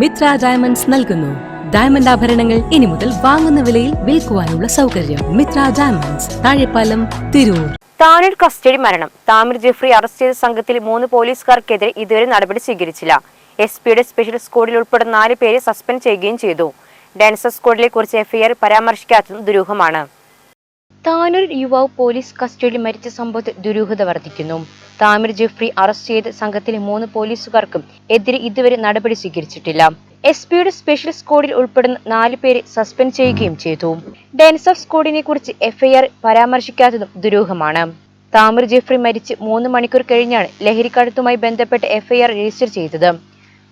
Mitra diamonds നൽകുന്നു diamond ആഭരണങ്ങൾ ഇനി മുതൽ വാങ്ങുന്ന വിലയിൽ വിൽക്കുവാനുള്ള സൗകര്യം. മിത്ര ഡയമണ്ട്സ്, താഴെപ്പാലം, തിരൂർ. താനൂർ കസ്റ്റഡി മരണം. താമിർ ജെഫ്രി അറസ്റ്റ് ചെയ്ത സംഘത്തിൽ 3 പോലീസുകാർക്കെതിരെ ഇതുവരെ നടപടി സ്വീകരിച്ചില്ല. എസ്പിയുടെ സ്പെഷ്യൽ സ്ക്വാഡിൽ ഉൾപ്പെടുന്ന 4 പേരെ സസ്പെൻഡ് ചെയ്യുകയും ചെയ്തു. ഡാൻസർ സ്ക്വാഡിലെ കുറിച്ച് എഫ്ഐആർ പരാമർശിക്കാത്തതും ദുരൂഹമാണ്. താനൂർ യുവാവ് പോലീസ് കസ്റ്റഡിയിൽ മരിച്ച സംഭവത്തിൽ ദുരൂഹത വർദ്ധിക്കുന്നു. താമിർ ജെഫ്രി അറസ്റ്റ് ചെയ്ത സംഘത്തിലെ 3 പോലീസുകാർക്കും എതിരെ ഇതുവരെ നടപടി സ്വീകരിച്ചിട്ടില്ല. എസ്പിയുടെ സ്പെഷ്യൽ സ്ക്വാഡിൽ ഉൾപ്പെടുന്ന 4 പേരെ സസ്പെൻഡ് ചെയ്യുകയും ചെയ്തു. ഡാൻസർ സ്ക്വാഡിനെ കുറിച്ച് എഫ്ഐആർ പരാമർശിക്കാത്തതും ദുരൂഹമാണ്. താമിർ ജെഫ്രി മരിച്ച് 3 മണിക്കൂർ കഴിഞ്ഞാണ് ലഹരിക്കടത്തുമായി ബന്ധപ്പെട്ട് എഫ്ഐആർ രജിസ്റ്റർ ചെയ്തത്.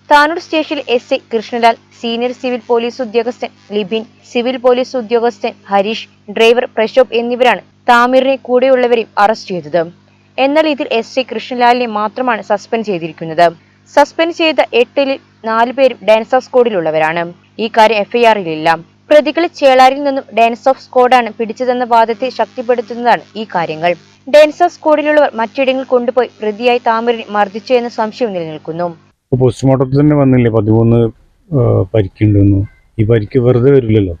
താനൂർ സ്റ്റേഷനിൽ SI Krishnalal, senior civil police ഉദ്യോഗസ്ഥൻ ലിബിൻ, സിവിൽ പോലീസ് ഉദ്യോഗസ്ഥൻ ഹരീഷ്, ഡ്രൈവർ പ്രശോഭ് എന്നിവരാണ് താമിറിനെ കൂടെയുള്ളവരെയും അറസ്റ്റ് ചെയ്തത്. എന്നാൽ ഇതിൽ എസ്ഐ കൃഷ്ണലാലിനെ മാത്രമാണ് സസ്പെൻഡ് ചെയ്തിരിക്കുന്നത്. സസ്പെൻഡ് ചെയ്ത 8-ൽ 4 പേരും ഡാൻസ് ഓഫ് സ്ക്വാഡിലുള്ളവരാണ്. ഈ കാര്യം എഫ്ഐആറിലില്ല. പ്രതികളെ ചേളാരിൽ നിന്നും ഡാൻസ് ഓഫ് സ്ക്വാഡാണ് പിടിച്ചതെന്ന വാദത്തെ ശക്തിപ്പെടുത്തുന്നതാണ് ഈ കാര്യങ്ങൾ. ഡാൻസ് ഓഫ് സ്ക്വാഡിലുള്ളവർ മറ്റിടങ്ങളിൽ കൊണ്ടുപോയി പ്രതിയായി താമിറിനെ മർദ്ദിച്ചു എന്ന സംശയം നിലനിൽക്കുന്നു. പോസ്റ്റ്മോർട്ടത്തിൽ തന്നെ വന്നില്ലേ 13 പരിക്കുണ്ടെന്നു. ഈ പരിക്ക് വെറുതെ വരില്ലല്ലോ.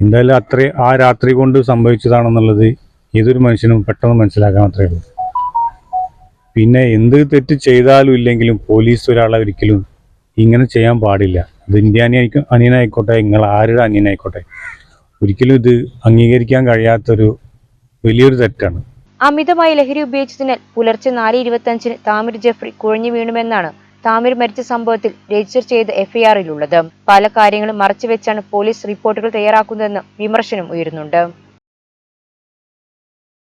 എന്തായാലും ആ രാത്രി കൊണ്ട് സംഭവിച്ചതാണെന്നുള്ളത് ഏതൊരു മനുഷ്യനും പെട്ടെന്ന് മനസ്സിലാക്കാൻ മാത്രമേ ഉള്ളൂ. പിന്നെ എന്ത് തെറ്റ് ചെയ്താലും ഇല്ലെങ്കിലും പോലീസ് ഒരാളെ ഒരിക്കലും ഇങ്ങനെ ചെയ്യാൻ പാടില്ല. ഇത് ഇന്ത്യ അനിയനായിക്കോട്ടെ, നിങ്ങൾ ആരുടെ അനിയനായിക്കോട്ടെ, ഒരിക്കലും ഇത് അംഗീകരിക്കാൻ കഴിയാത്തൊരു വലിയൊരു തെറ്റാണ്. അമിതമായി ലഹരി ഉപയോഗിച്ചതിനാൽ പുലർച്ചെ 4:25 താമിർ ജെഫ്രി കുഴഞ്ഞു വീണുമെന്നാണ് താമിർ മരിച്ച സംഭവത്തിൽ രജിസ്റ്റർ ചെയ്ത എഫ്ഐആറിലുള്ളത്. പല കാര്യങ്ങളും മറച്ചുവെച്ചാണ് പോലീസ് റിപ്പോർട്ടുകൾ തയ്യാറാക്കുന്നതെന്ന് വിമർശനം ഉയരുന്നുണ്ട്.